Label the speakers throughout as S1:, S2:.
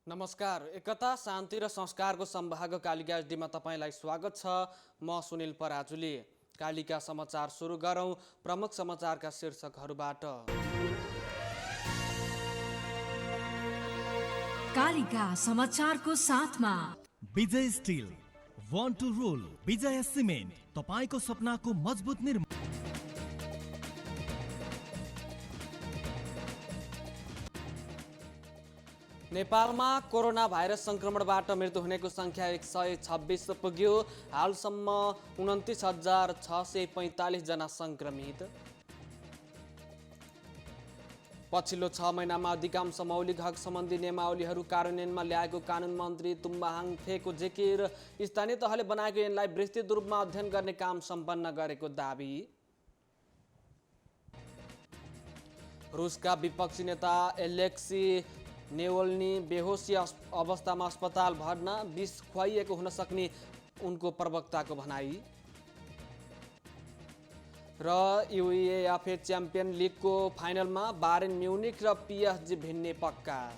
S1: नमस्कार। एकता शान्ति र संस्कारको सम्भाग कालिका एसडीमा तपाईलाई स्वागत छ। म सुनिल पराजुली। कालिका समाचार सुरु गरौँ प्रमुख समाचारका शीर्षकहरूबाट।
S2: कालिका समाचारको साथमा
S3: Vijay steel, one to roll, Vijay cement, तपाईको सपनाको मजबुत निर्माण।
S1: नेपालमा कोरोना भाइरस संक्रमणबाट मृत्यु हुनेको संख्या 126 पुग्यो। हालसम्म 29,645 जना संक्रमित। पछिल्लो 6 महिनामा अधिकांश मौलिक हक सम्बन्धी नियमावलीहरू कार्यान्वयनमा ल्याएको कानुन मन्त्री तुम्बाहाङ फेको जिकिर। स्थानीय तहले बनाएको ऐनलाई विस्तृत रूपमा अध्ययन गर्ने काम सम्पन्न गरेको दाबी। रुसका विपक्षी नेता एलेक्सी नेवल्नी बेहोसी अवस्थामा अस्पताल भर्ना, विष खुवाइएको हुन सक्ने उनको प्रवक्ताको भनाई। र युएफए च्याम्पियन लिगको फाइनलमा बायर्न म्युनिख र पिएसजी भिड्ने पक्का।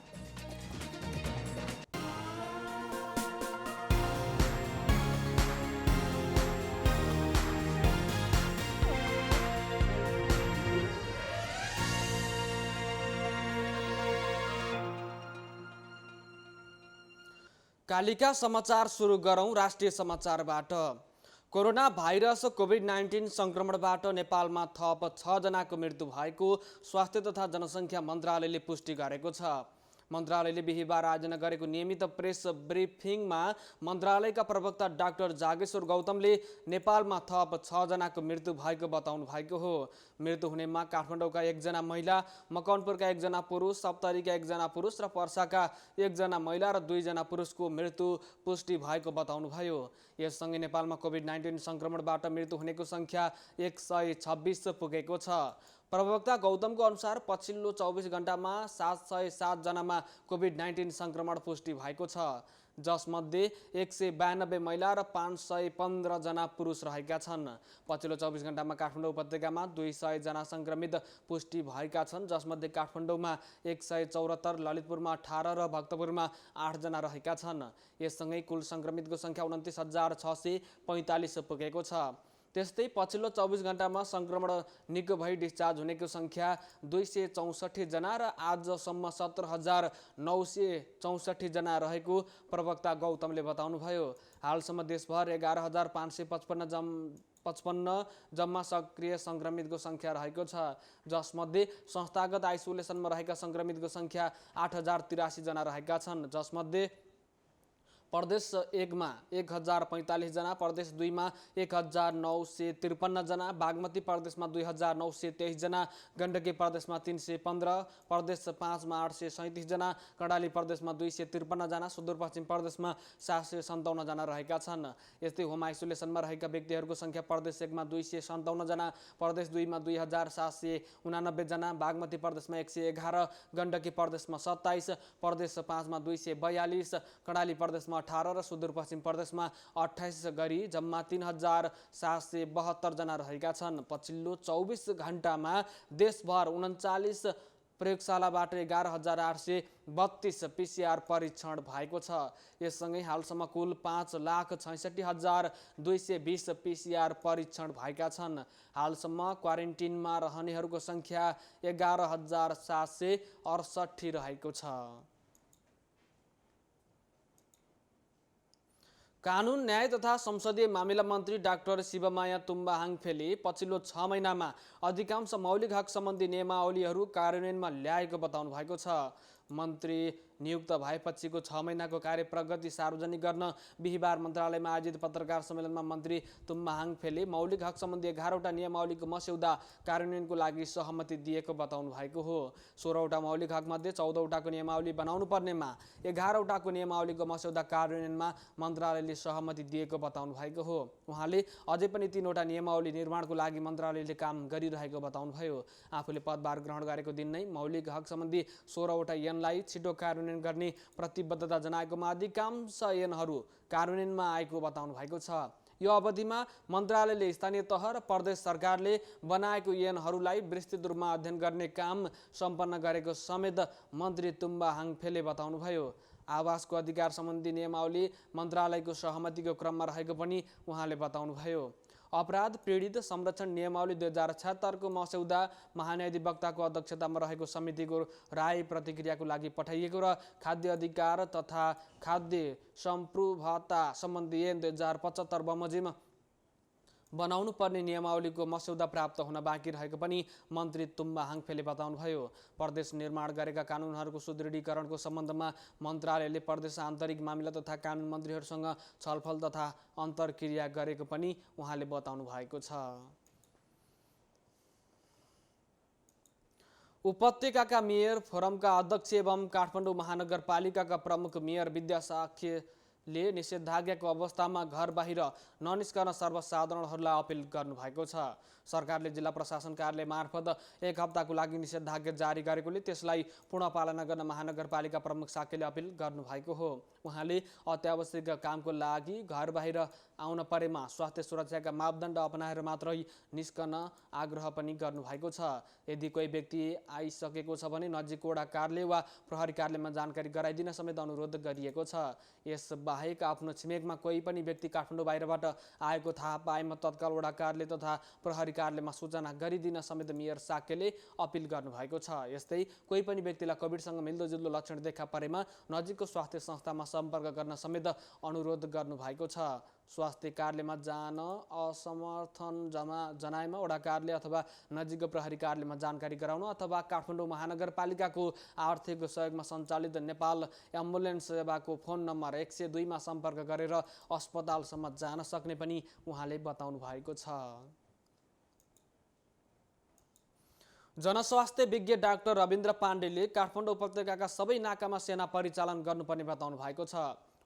S1: कालिका समाचार सुरु गरौँ राष्ट्रिय समाचारबाट। कोरोना भाइरस कोभिड-19 संक्रमणबाट नेपालमा थप 6 जनाको मृत्यु भएको स्वास्थ्य तथा जनसङ्ख्या मन्त्रालयले पुष्टि गरेको छ। मन्त्रालयले बिहिबार आयोजना गरेको नियमित प्रेस ब्रिफिङमा मन्त्रालयका प्रवक्ता डाक्टर जागेश्वर गौतमले नेपालमा थप 6 जनाको मृत्यु भएको बताउनु भएको हो। मृत्यु हुनेमा काठमाडौँका 1 जना महिला, मकवानपुरका 1 जना पुरुष, सप्तरीका 1 जना पुरुष र पर्साका 1 जना महिला र 2 जना पुरुषको मृत्यु पुष्टि भएको बताउनुभयो। यससँगै नेपालमा कोभिड-19 संक्रमणबाट मृत्यु हुनेको संख्या 126 पुगेको छ। प्रवक्ता गौतमको अनुसार पछिल्लो 24 घण्टामा 707 जनामा कोभिड-19 संक्रमण पुष्टि भएको छ, जसमध्ये 192 महिला र 515 जना पुरुष रहेका छन्। पछिल्लो 24 घण्टामा काठमाडौँ उपत्यकामा 200 जना संक्रमित पुष्टि भएका छन्, जसमध्ये काठमाडौँमा 174, ललितपुरमा 18 र भक्तपुरमा 8 जना रहेका छन्। यससँगै कुल संक्रमितको संख्या 29,645 पुगेको छ। त्यस्तै पछिल्लो 24 घण्टामा संक्रमण निको भई डिस्चार्ज हुनेको संख्या 264 जना र आजसम्म 17,964 जना रहेको प्रवक्ता गौतमले बताउनुभयो। हालसम्म देशभर 11,555 जम्मा सक्रिय संक्रमितको संख्या रहेको छ, जसमध्ये संस्थागत आइसोलेसनमा रहेका संक्रमितको संख्या 8,083 जना रहेका छन्, जसमध्ये प्रदेश 1 मा 1,045 जना, प्रदेश 2 मा 1,953 जना, बागमती प्रदेशमा 2,923 जना, गण्डकी प्रदेशमा 315, प्रदेश 5 मा 837 जना, कर्णाली प्रदेशमा 253 जना, सुदूरपश्चिम प्रदेशमा 757 जना रहेका छन्। यस्तै होम आइसोलेसनमा रहेका व्यक्तिहरूको संख्या प्रदेश 1 मा 257 जना, प्रदेश 2 मा 2,789 जना, बागमती प्रदेशमा 111, गण्डकी प्रदेशमा 27, प्रदेश 5 मा 242, कर्णाली प्रदेशमा 18 र सुदूरपश्चिम प्रदेशमा 28 गरी जम्मा 3,772 जना रहेका छन्। पछिल्लो 24 घण्टामा देशभर 39 प्रयोगशालाबाट 11,832 पिसिआर परीक्षण भएको छ। यससँगै हालसम्म कुल 5,66,220 पिसिआर परीक्षण भएका छन्। हालसम्म क्वारेन्टिनमा रहनेहरूको संख्या 11,768 रहेको छ। कानुन, न्याय तथा संसदीय मामिला मन्त्री डाक्टर शिवमाया तुम्बाहाङफेले पछिल्लो 6 महिनामा अधिकांश मौलिक हक सम्बन्धी नियमावलीहरू कार्यान्वयनमा ल्याएको बताउनु भएको छ। मन्त्री नियुक्त भएपछिको 6 महिनाको कार्य प्रगति सार्वजनिक गर्न बिहिबार मन्त्रालयमा आयोजित पत्रकार सम्मेलनमा मन्त्री तुम्बाहाङफेले मौलिक हक सम्बन्धी 11वटा नियमावलीको मस्यौदा कार्यान्वयनको लागि सहमति दिएको बताउनु भएको हो। 16वटा मौलिक हकमध्ये 14वटाको नियमावली बनाउनु पर्नेमा 11वटाको नियमावलीको मस्यौदा कार्यान्वयनमा मन्त्रालयले सहमति दिएको बताउनु भएको हो। उहाँले अझै पनि 3वटा नियमावली निर्माणको लागि मन्त्रालयले काम गरिरहेको बताउनुभयो। आफूले पदभार ग्रहण गरेको दिन नै मौलिक हक सम्बन्धी 16वटा ऐनलाई छिटो कार्यान्वयन गर्ने प्रतिबद्धता जनाएकोमा अधिकांश ऐनहरू कार्यान्वयनमा आएको बताउनु भएको छ। यो अवधिमा मन्त्रालयले स्थानीय तह र प्रदेश सरकारले बनाएको ऐनहरूलाई विस्तृत रूपमा अध्ययन गर्ने काम सम्पन्न गरेको समेत मन्त्री तुम्बाहाङफेले बताउनुभयो। आवासको अधिकार सम्बन्धी नियमावली मन्त्रालयको सहमतिको क्रममा रहेको पनि उहाँले बताउनुभयो। अपराध पीडित संरक्षण नियमावली 2076 को मस्यौदा महान्यायाधिवक्ताको अध्यक्षतामा रहेको समितिको राय प्रतिक्रियाको लागि पठाइएको र खाद्य अधिकार तथा खाद्य सम्प्रभुता सम्बन्धी ऐन 2075 बमोजिम बनाउनु पर्ने नियमावलीको मस्यौदा प्राप्त हुन बाँकी रहेको पनि मन्त्री तुम्बा हाङफेले बताउनुभयो। प्रदेश निर्माण गरेका कानुनहरूको सुदृढीकरणको सम्बन्धमा मन्त्रालयले प्रदेश आन्तरिक मामिला तथा कानुन मन्त्रीहरूसँग छलफल तथा अन्तर्क्रिया गरेको पनि उहाँले बताउनु भएको छ। उपत्यकाका मेयर फोरमका अध्यक्ष एवं काठमाडौँ महानगरपालिकाका प्रमुख मेयर विद्यासाख्यले निषेधाज्ञाको अवस्थामा घर बाहिर ननिस्कन सर्वसाधारणहरूलाई अपिल गर्नुभएको छ। सरकारले जिल्ला प्रशासन कार्यालय मार्फत 1 हप्ताको लागि निषेधाज्ञा जारी गरेकोले त्यसलाई पूर्ण पालना गर्न महानगरपालिका प्रमुख साक्यले अपिल गर्नुभएको हो। उहाँले अत्यावश्यक कामको लागि घर बाहिर आउन परेमा स्वास्थ्य सुरक्षाका मापदण्ड अपनाएर मात्रै निस्कन आग्रह पनि गर्नुभएको छ। यदि कोही व्यक्ति आइसकेको छ भने नजिकको वडा कार्यालय वा प्रहरी कार्यालयमा जानकारी गराइदिन समेत अनुरोध गरिएको छ। यस बाहेक आफ्नो छिमेकमा कोही पनि व्यक्ति काठमाडौँ बाहिरबाट आएको थाहा पाएमा तत्काल वडा कार्यालय तथा प्रहरी कार्यालयमा सूचना गरिदिन समेत मेयर साक्यले अपिल गर्नुभएको छ। यस्तै कोही पनि व्यक्तिलाई कोभिडसँग मिल्दोजुल्दो लक्षण देखा परेमा नजिकको स्वास्थ्य संस्थामा सम्पर्क गर्न समेत अनुरोध गर्नुभएको छ। स्वास्थ्य कार्यालयमा जान असमर्थन जनाएमा वडा कार्यालय अथवा नजिकको प्रहरी कार्यालयमा जानकारी गराउन अथवा काठमाडौँ महानगरपालिकाको आर्थिक सहयोगमा सञ्चालित नेपाल एम्बुलेन्स सेवाको फोन नम्बर 102 मा सम्पर्क गरेर अस्पतालसम्म जान सक्ने पनि उहाँले बताउनु भएको छ। जनस्वास्थ्य विज्ञ डाक्टर रविन्द्र पाण्डेले काठमाडौँ उपत्यकाका सबै नाकामा सेना परिचालन गर्नुपर्ने बताउनु भएको छ।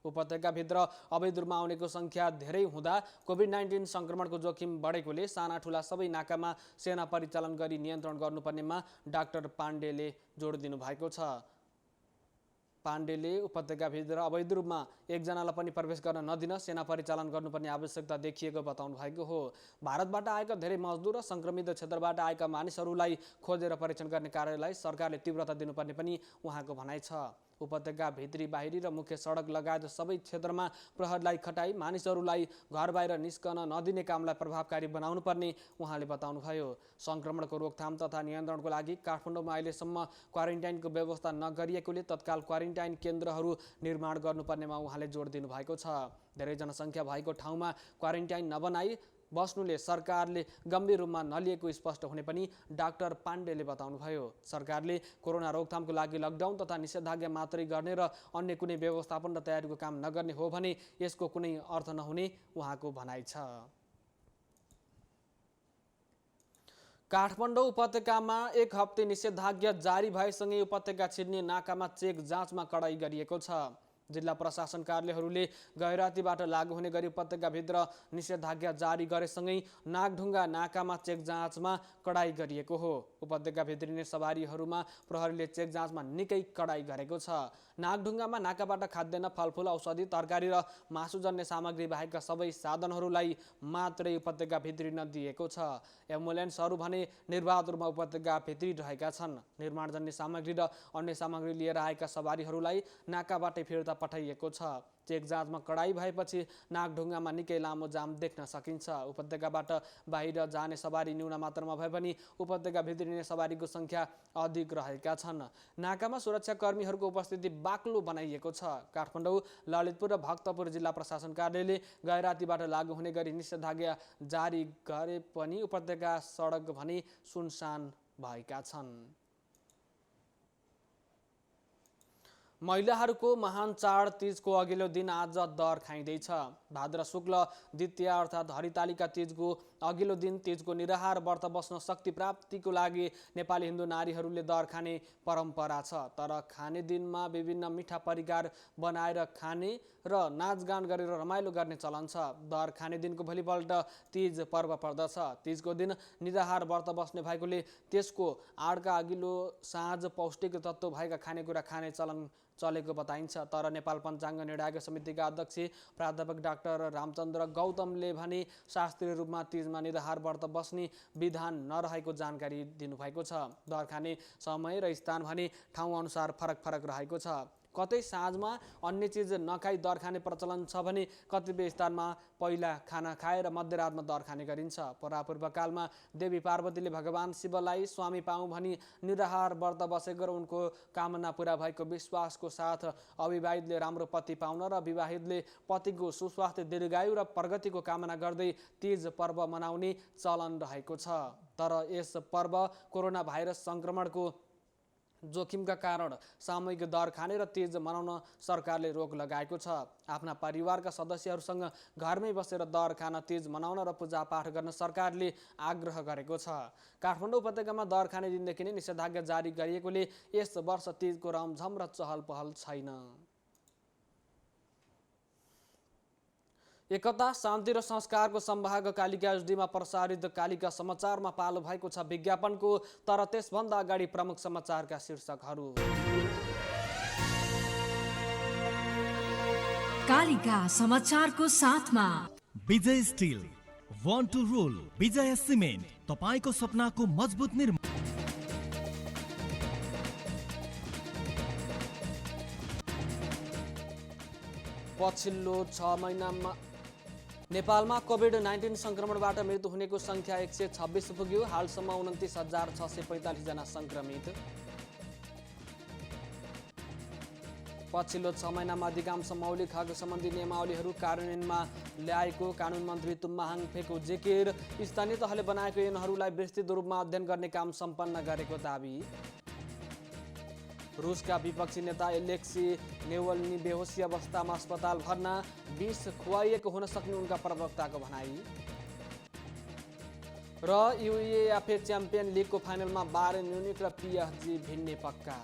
S1: उपत्यकाभित्र अवैध रूपमा आउनेको संख्या धेरै हुँदा कोभिड-19 संक्रमणको जोखिम बढेकोले साना ठुला सबै नाकामा सेना परिचालन गरी नियन्त्रण गर्नुपर्नेमा डाक्टर पाण्डेले जोड दिनु भएको छ। पाण्डेले उपत्यकाभित्र अवैध रूपमा एकजनालाई पनि प्रवेश गर्न नदिन सेना परिचालन गर्नुपर्ने आवश्यकता देखिएको बताउनु भएको हो। भारतबाट आएका धेरै मजदुर र संक्रमित क्षेत्रबाट आएका मानिसहरूलाई खोजेर परीक्षण गर्ने कार्यलाई सरकारले तीव्रता दिनुपर्ने पनि उहाँको भनाइ छ। उपत्यका भित्री बाहिरी र मुख्य सडक लगायत सबै क्षेत्रमा प्रहरीलाई खटाई मानिसहरूलाई घर बाहिर निस्कन नदिने कामलाई प्रभावकारी बनाउनु पर्ने उहाँले बताउनुभयो। संक्रमणको रोकथाम तथा नियन्त्रणको लागि काठमाडौँमा अहिलेसम्म क्वारेन्टाइनको व्यवस्था नगरिएकोले तत्काल क्वारेन्टाइन केन्द्रहरू निर्माण गर्नुपर्नेमा उहाँले जोड दिनुभएको छ। धेरै जनसङ्ख्या भएको ठाउँमा क्वारेन्टाइन नबनाई बस्नुले सरकारले गम्भीर रूपमा नलिएको स्पष्ट हुने पनि डाक्टर पाण्डेले बताउनुभयो। सरकारले कोरोना रोकथामको लागि लकडाउन तथा निषेधाज्ञा मात्रै गर्ने र अन्य कुनै व्यवस्थापन र तयारीको काम नगर्ने हो भने यसको कुनै अर्थ नहुने उहाँको भनाइ छ। काठमाडौँ उपत्यकामा 1 हप्ते निषेधाज्ञा जारी भएसँगै उपत्यका छिर्ने नाकामा चेक जाँचमा कडाई गरिएको छ। जिल्ला प्रशासन कार्यालयहरूले गैरातीबाट लागू हुने गरी उपत्यकाभित्र निषेधाज्ञा जारी गरेसँगै नागढुङ्गा नाकामा चेक जाँचमा कडाई गरिएको हो। उपत्यका भित्रिने सवारीहरूमा प्रहरीले चेक जाँचमा निकै कडाई गरेको छ। नागढुङ्गामा नाकाबाट खाद्यान्न फलफुल औषधि तरकारी र मासुजन्य सामग्री बाहेकका सबै साधनहरूलाई मात्रै उपत्यका भित्रिन दिएको छ। एम्बुलेन्सहरू भने निर्बाध रूपमा उपत्यका भित्रिरहेका छन्। निर्माणजन्य सामग्री र अन्य सामग्री लिएर आएका सवारीहरूलाई नाकाबाटै फिर्ता पठाइएको छ। चेक जाँचमा कडाई भएपछि नागढुङ्गामा निकै लामो जाम देख्न सकिन्छ। उपत्यकाबाट बाहिर जाने सवारी न्यून मात्रामा भए पनि उपत्यका भित्रिने सवारीको संख्या अधिक रहेका छन्। नाकामा सुरक्षाकर्मीहरूको उपस्थिति बाक्लो बनाइएको छ। काठमाडौँ, ललितपुर र भक्तपुर जिल्ला प्रशासन कार्यालयले गैरातीबाट लागू हुने गरी निषेधाज्ञा जारी गरे पनि उपत्यका सडक भने सुनसान भएका छन्। महिलाहरूको महान चाड तीजको अघिल्लो दिन आज दर खाइँदैछ। भाद्र शुक्ल द्वितीया अर्थात् हरितालिका तीजको अघिल्लो दिन तीजको निराहार व्रत बस्न शक्ति प्राप्तिको लागि नेपाली हिन्दू नारीहरूले दर खाने परम्परा छ। तर खाने दिनमा विभिन्न मिठा परिकार बनाएर खाने र नाचगान गरेर रमाइलो गर्ने चलन छ। दर खाने दिनको भोलिपल्ट तीज पर्व पर्दछ। तीजको दिन निराहार व्रत बस्ने भएकोले त्यसको आडका अघिल्लो साँझ पौष्टिक तत्त्व भएका खानेकुरा खाने चलन चलेको बताइन्छ। तर नेपाल पञ्चाङ्ग निर्णायक समितिका अध्यक्ष प्राध्यापक डाक्टर रामचन्द्र गौतमले भने शास्त्रीय रूपमा तीजमा निराहार व्रत बस्ने विधान नरहेको जानकारी दिनुभएको छ। दर खाने समय र स्थान भने ठाउँ अनुसार फरक फरक रहेको छ। कतै साँझमा अन्य चिज नखाई दर खाने प्रचलन छ भने कतिपय स्थानमा पहिला खाना खाएर मध्यरातमा दर खाने गरिन्छ। परापूर्वकालमा देवी पार्वतीले भगवान शिवलाई स्वामी पाऊँ भनी निराहार व्रत बसेको र उनको कामना पूरा भएको विश्वासको साथ अविवाहितले राम्रो पति पाउन र विवाहितले पतिको सुस्वास्थ्य दीर्घायु र प्रगतिको कामना गर्दै तीज पर्व मनाउने चलन रहेको छ। तर यस पर्व कोरोना भाइरस सङ्क्रमणको जोखिमका कारण सामूहिक दर खाने र तीज मनाउन सरकारले रोक लगाएको छ। आफ्ना परिवारका सदस्यहरूसँग घरमै बसेर दर खान, तीज मनाउन र पूजापाठ गर्न सरकारले आग्रह गरेको छ। काठमाडौँ उपत्यकामा दर खाने दिनदेखि नै निषेधाज्ञा जारी गरिएकोले यस वर्ष तीजको रमझम र चहल पहल छैन। एकता, शान्ति र संस्कारको संवाहक कालिका एचडीमा प्रसारित कालिका समाचारमा पालो भएको छ विज्ञापनको। तर त्यसभन्दा अगाडि प्रमुख समाचारका शीर्षकहरू।
S2: कालिका समाचारको साथमा
S3: Vijay steel, one two role, Vijay cement, तपाईको सपनाको मजबुत निर्माण।
S1: पछिल्लो 6 महिनामा नेपालमा कोभिड-19 संक्रमणबाट मृत्यु हुनेको संख्या 126 पुग्यो। हालसम्म 29,645 जना संक्रमित। पछिल्लो 6 महिनामा अधिकांश मौलिक हक सम्बन्धी नियमावलीहरू कार्यान्वयनमा ल्याएको कानुन मन्त्री तुम्माहाङ फेको जिकिर। स्थानीय तहले बनाएको ऐनहरूलाई विस्तृत रूपमा अध्ययन गर्ने काम सम्पन्न गरेको दाबी। रुसका विपक्षी नेता एलेक्सी नेवल्नी बेहोसी अवस्थामा अस्पताल भर्ना, विष खुवाइएको हुन सक्ने उनका प्रवक्ताको भनाई। र UEFA च्याम्पियन लिगको फाइनलमा बायर्न म्युनिख र PSG भिड्ने पक्का।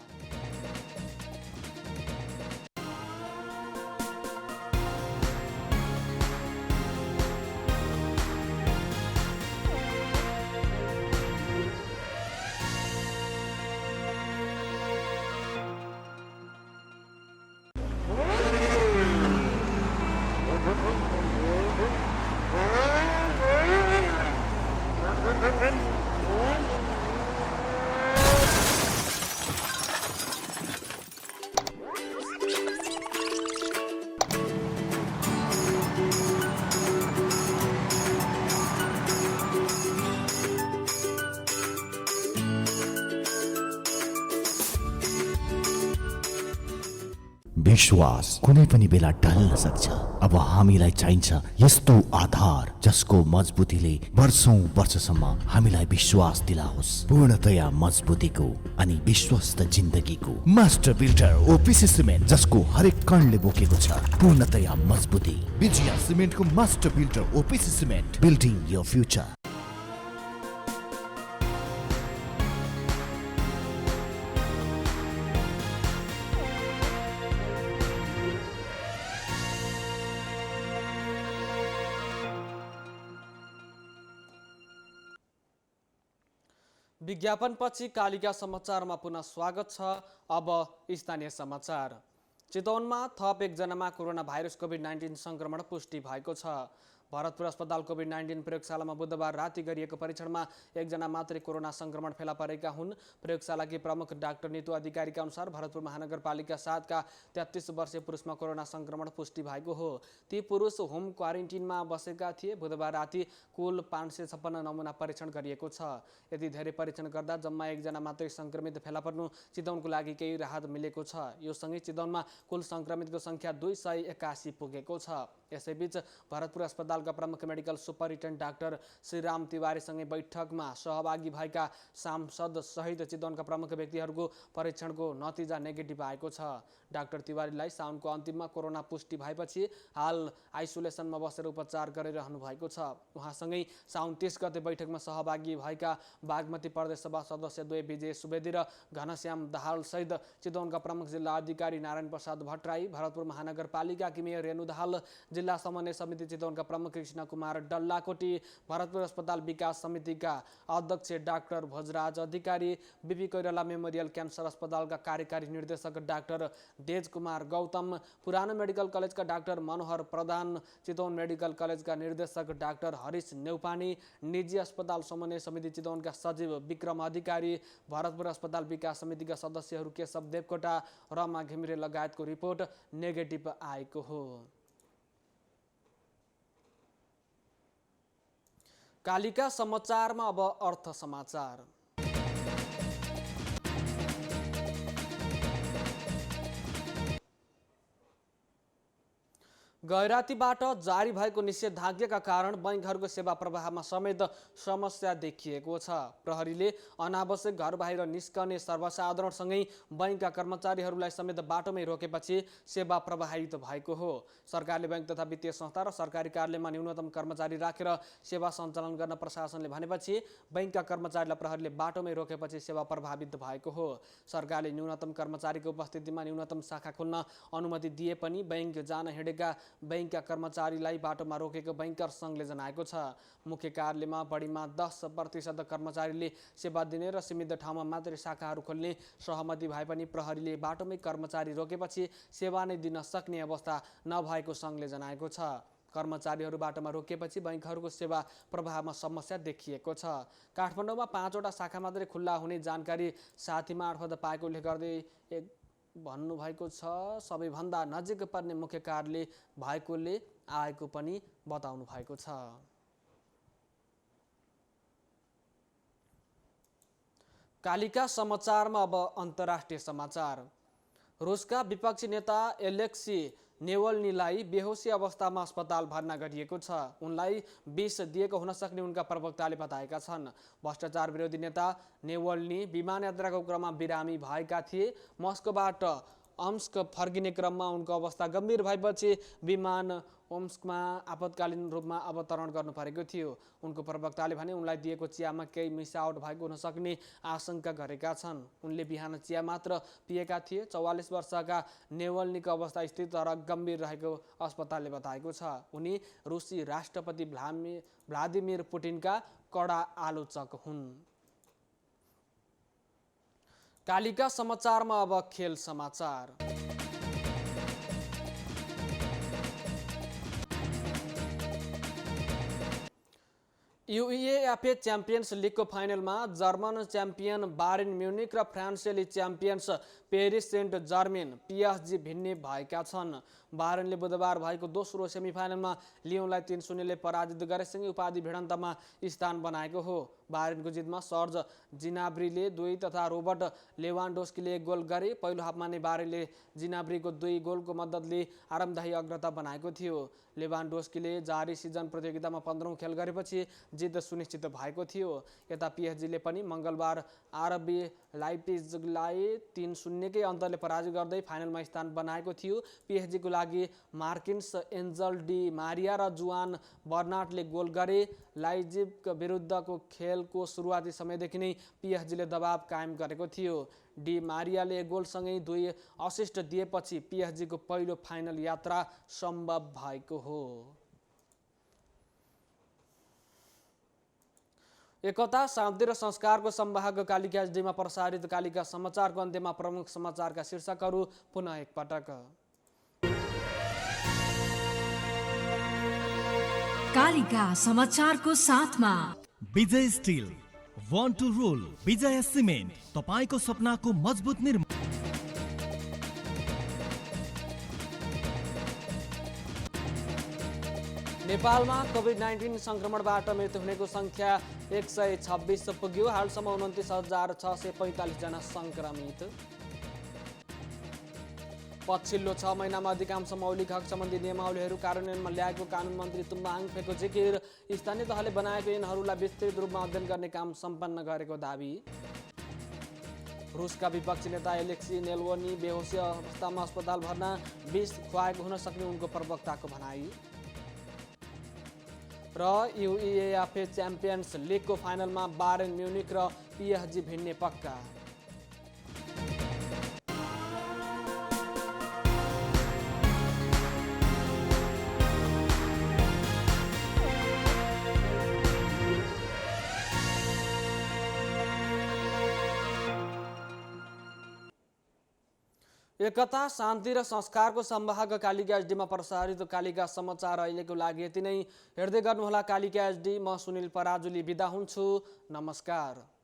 S4: विश्वास कुनै पनि बेला ढल्न सक्छ। अब हामीलाई चाहिन्छ यस्तो आधार जसको मजबुतीले वर्षौं वर्षसम्म हामीलाई विश्वास दिलाओस्। पूर्णतया मजबुतीको अनि विश्वस्त जिन्दगीको मास्टर बिल्डर ओपिसी सिमेन्ट, जसको हरेक कणले बोकेको छ पूर्णतया मजबुती। विजय सिमेन्टको master builder OPC cement, building your future.
S1: विज्ञापनपछि कालिका समाचारमा पुनः स्वागत छ। अब स्थानीय समाचार। चितवनमा थप एकजनामा कोरोना भाइरस कोभिड-19 संक्रमण पुष्टि भएको छ। भरतपुर अस्पताल कोभिड-19 प्रयोगशालामा बुधबार राति गरिएको परीक्षणमा एकजना मात्रै कोरोना संक्रमण फेला परेका हुन्। प्रयोगशालाकी प्रमुख डाक्टर नीतू अधिकारीका अनुसार भरतपुर महानगरपालिका 7 का 33 वर्षीय पुरुषमा कोरोना संक्रमण पुष्टि भएको हो। ती पुरुष होम क्वारेन्टिनमा बसेका थिए। बुधबार राति कुल 556 नमुना परीक्षण गरिएको छ। यति धेरै परीक्षण गर्दा जम्मा एकजना मात्रै संक्रमित फेला पर्नु चितवनको लागि केही राहत मिलेको छ। यो सँगै चितवनमा कुल संक्रमितको संख्या 281 पुगेको छ। यसैबीच भरतपुर अस्पतालका प्रमुख मेडिकल सुपरिन्टेन्डेन्ट डाक्टर श्रीराम तिवारीसँगै बैठकमा सहभागी भएका सांसद सहित चितवनका प्रमुख व्यक्तिहरूको परीक्षणको नतिजा नेगेटिभ आएको छ। डाक्टर तिवारीलाई साउनको अन्तिममा कोरोना पुष्टि भएपछि हाल आइसोलेसनमा बसेर उपचार गरिरहनु भएको छ। उहाँसँगै साउन 30 गते बैठकमा सहभागी भएका बागमती प्रदेश सभा सदस्य द्वय विजय सुवेदी र घनश्याम दाहाल सहित चितवनका प्रमुख जिल्ला अधिकारी नारायण प्रसाद भट्टराई, भरतपुर महानगरपालिकाकी मेयर रेणु दाहाल, जिल्ला समन्वय समिति चितवनका प्रमुख कृष्ण कुमार डल्लाकोटी, भरतपुर अस्पताल विकास समितिका अध्यक्ष डाक्टर भोजराज अधिकारी, बीपी कोइराला मेमोरियल क्यान्सर अस्पतालका कार्यकारी निर्देशक डाक्टर तेज कुमार गौतम, पुरानो मेडिकल कलेजका डाक्टर मनोहर प्रधान, चितवन मेडिकल कलेजका निर्देशक डाक्टर हरिश नेउपानी, निजी अस्पताल समन्वय समिति चितवनका सचिव विक्रम अधिकारी, भरतपुर अस्पताल विकास समितिका सदस्यहरू केशव देवकोटा, रमा घिमिरे लगायतको रिपोर्ट नेगेटिभ आएको हो। कालिका समाचारमा अब अर्थ समाचार। गैरातीबाट जारी भएको निषेधाज्ञाका कारण बैंकहरूको सेवा प्रवाहमा समेत समस्या देखिएको छ। प्रहरीले अनावश्यक घर बाहिर निस्कने सर्वसाधारणसँगै बैंकका कर्मचारीहरूलाई समेत बाटोमै रोकेपछि सेवा प्रभावित भएको हो। सरकारले बैंक तथा वित्तीय संस्था र सरकारी कार्यालयमा न्यूनतम कर्मचारी राखेर सेवा सञ्चालन गर्न प्रशासनले भनेपछि बैंकका कर्मचारीलाई प्रहरीले बाटोमै रोकेपछि सेवा प्रभावित भएको हो। सरकारले न्यूनतम कर्मचारीको उपस्थितिमा न्यूनतम शाखा खोल्न अनुमति दिए पनि बैंक जान हिँडेका बैंकका कर्मचारीलाई बाटोमा रोकेको बैंकर सङ्घले जनाएको छ। मुख्य कार्यालयमा बढीमा 10% कर्मचारीले सेवा दिने र सीमित ठाउँमा मात्रै शाखाहरू खोल्ने सहमति भए पनि प्रहरीले बाटोमै कर्मचारी रोकेपछि सेवा नै दिन सक्ने अवस्था नभएको सङ्घले जनाएको छ। कर्मचारीहरू बाटोमा रोकिएपछि बैंकहरूको सेवा प्रवाहमा समस्या देखिएको छ। काठमाडौँमा 5वटा शाखा मात्रै खुल्ला हुने जानकारी साथी मार्फत पाएको उल्लेख गर्दै भन्नुभएको छ। सबैभन्दा नजिक पर्ने मुख्य कार्यालय भएकोले आएको पनि बताउनु भएको छ। कालिका समाचारमा अब अन्तर्राष्ट्रिय समाचार। रुसका विपक्षी नेता एलेक्सी नेवल्नीलाई बेहोसी अवस्थामा अस्पताल भर्ना गरिएको छ। उनलाई विष दिएको हुन सक्ने उनका प्रवक्ताले बताएका छन्। भ्रष्टाचार विरोधी नेता नेवल्नी विमान यात्राको क्रममा बिरामी भएका थिए। मस्कोबाट ओम्स्क फर्किने क्रममा उनको अवस्था गम्भीर भएपछि विमान ओम्स्कमा आपतकालीन रूपमा अवतरण गर्नु परेको थियो। उनको प्रवक्ताले भने उनलाई दिएको चियामा केही मिसावट भएको हुन सक्ने आशंका गरेका छन्। उनले बिहान चिया मात्र पिएका थिए। 44 वर्षका नेवल्नीको अवस्था स्थिर तर गम्भीर रहेको अस्पतालले बताएको छ। उनी रुसी राष्ट्रपति भ्लादिमिर पुटिनका कडा आलोचक हुन्। कालिका समाचारमा अब खेल समाचार। UEFA च्याम्पियन्स लिगको फाइनलमा जर्मन च्याम्पियन बायर्न म्युनिक र फ्रान्सेली champions Paris Saint Germain PSG भिन्ने भएका छन्। बायर्नले बुधबार भएको दोस्रो सेमिफाइनलमा लियोनलाई 3-0ले पराजित गरेसँगै उपाधि भिडन्तमा स्थान बनाएको हो। बायर्नको जितमा सर्ज जिनाब्रीले 2 तथा रोबर्ट लेवान्डोस्कीले 1 गोल गरे। पहिलो हाफमा नै बायर्नले जिनाब्रीको 2 गोलको मद्दतले आरामदायी अग्रता बनाएको थियो। लेवान्डोस्कीले जारी सिजन प्रतियोगितामा 15औं खेल गरेपछि जित सुनिश्चित भएको थियो। यता PSGले पनि मंगलबार आरबी लाइप्जिगलाई 3-0 कै अन्तरले पराजित गर्दै फाइनलमा स्थान बनाएको थियो। PSGको लागि मार्किन्स, एन्जल डी मारिया र जुआन बर्नार्डले गोल गरे। लाइप्जिग विरुद्धको खेलको सुरुवाती समयदेखि नै PSGले दबाव कायम गरेको थियो। डी मारियाले गोलसँगै 2 असिस्ट दिएपछि PSGको पहिलो फाइनल यात्रा सम्भव भएको हो। एकता, शान्ति र संस्कारको संवाहक कालिका एचडीमा प्रसारित कालिका समाचारको अन्त्यमा प्रमुख समाचारका शीर्षकहरू पुनः एकपटक।
S2: कालिका समाचारको साथमा
S3: Vijay steel, one two role, Vijay cement, तपाईको सपनाको मजबुत निर्माण।
S1: नेपालमा कोभिड-19 संक्रमणबाट मृत्यु हुनेको संख्या 126 पुग्यो। हालसम्म 29,645 जना संक्रमित। पछिल्लो 6 महिनामा अधिकांश मौलिक हक सम्बन्धी नियमावलीहरू कार्यान्वयनमा ल्याएको कानुन मन्त्री तुम्बाङ फेको जिकिर। स्थानीय तहले बनाएको ऐनहरूलाई विस्तृत रूपमा अध्ययन गर्ने काम सम्पन्न गरेको दाबी। रुसका विपक्षी नेता एलेक्सी नेवल्नी बेहोसी अवस्थामा अस्पताल भर्ना, विष खुवाएको हुन सक्ने उनको प्रवक्ताको भनाई। र UEFA च्याम्पियन्स लिगको फाइनलमा बायर्न म्युनिक र PSG भिड्ने पक्का। एकता, शान्ति र संस्कारको संवाहक कालिका एचडीमा प्रसारित कालिका समाचार अहिलेको लागि यति नै। हेर्दै गर्नुहोला कालिका एचडी। म सुनिल पराजुली बिदा हुन्छु। नमस्कार।